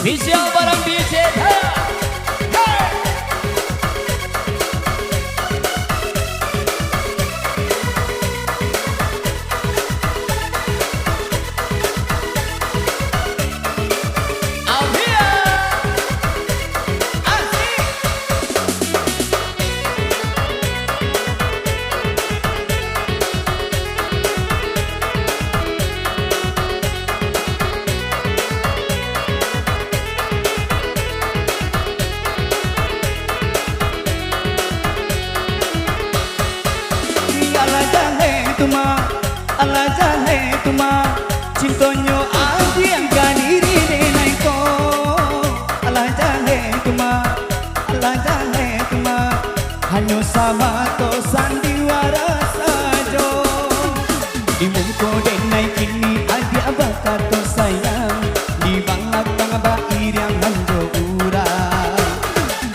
Visual barang DJ. Allah jahe tuma cintonyo adi yang ganiri denai ko Allah jahe tuma hanyo sama to sandiwara sajo dimungko denai kini adi abaka to sayang di bangak bang bair yang hanjo urang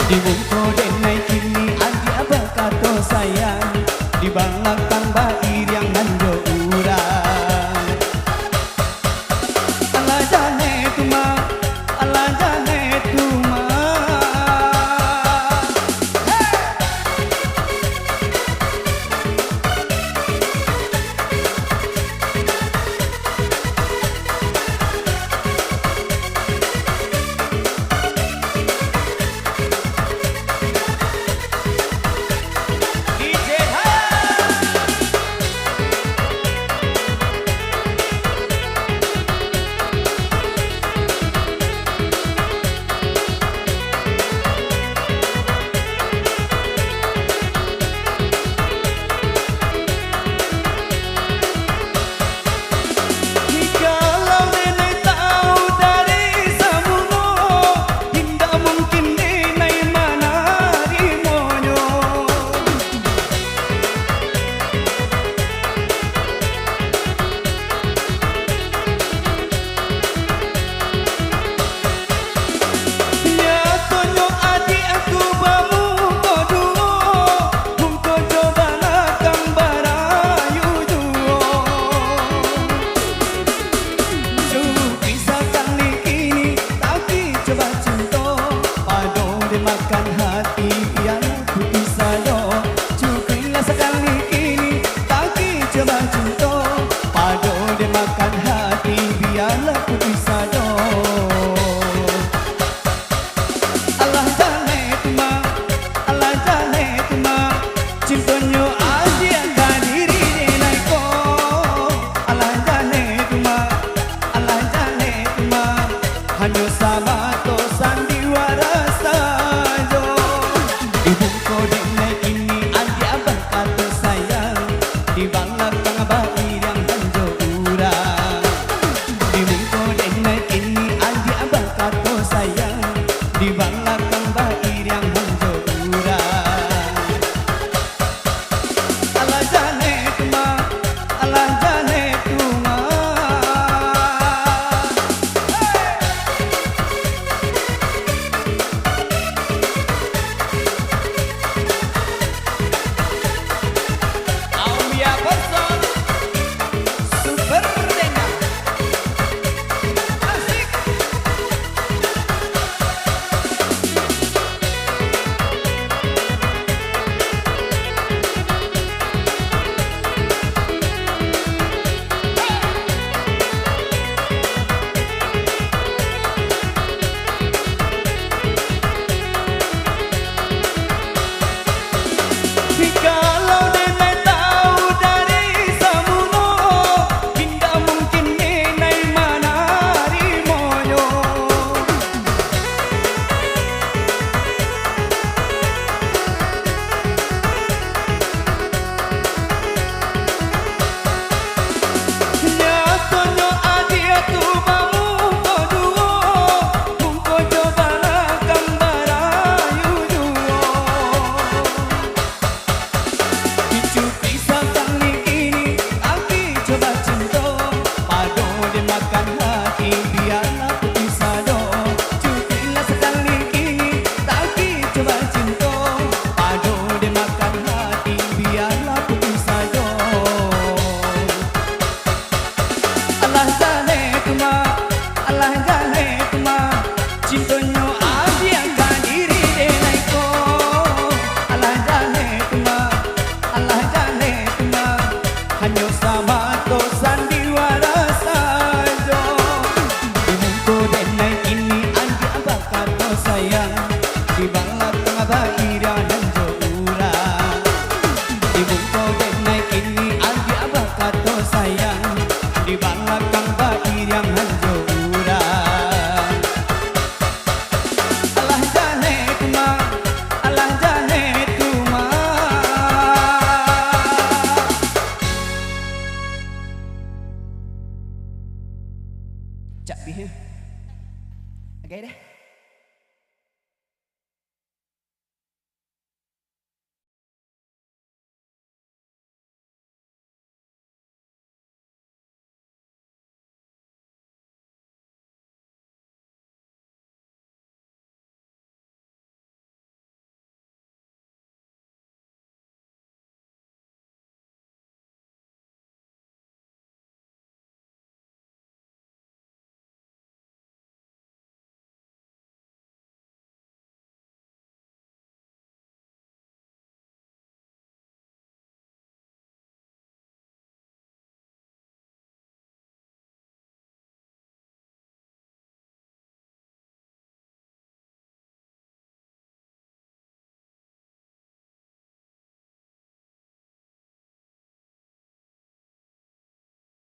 dimungko denai kini adi abaka to sayang di bangak bang bair yang hanjo makan hati yang putih sayo cukrilah sekali kini taki coba cinta pado dia makan hati biarlah putih sayo Allah jahe tuma cintonyo aji akan diri denai ko Allah jahe tuma hanyo sama to sandiwara Ibungko denai kini adi abang kata sayang di bangak bang bair yang hanjo urang. Ibungko denai kini adi abang kata sayang di bangak bang bair yang hanjo urang. Allah jahe tuma Cak bih. Okay dah.